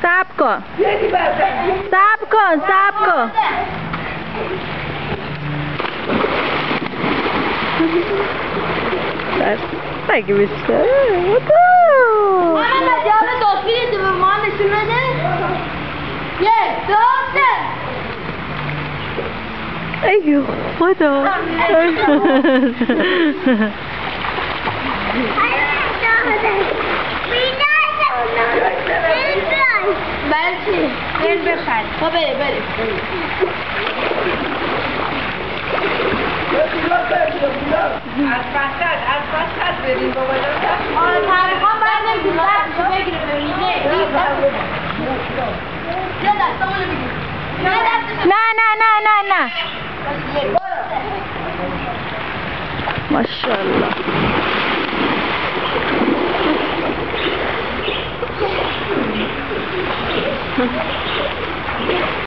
صبر کن صبر کن صبر کن بگی بیشتر محمد جواب داخلی تو به ما نشون بده. 1 2 3 ای خدا بلچی این بخر خب بره از پسد بریم بابا جان. آره تاریخان باید نمیدیم برشو بگیره ببینه یه دستمونو بگیر نه ماشاءالله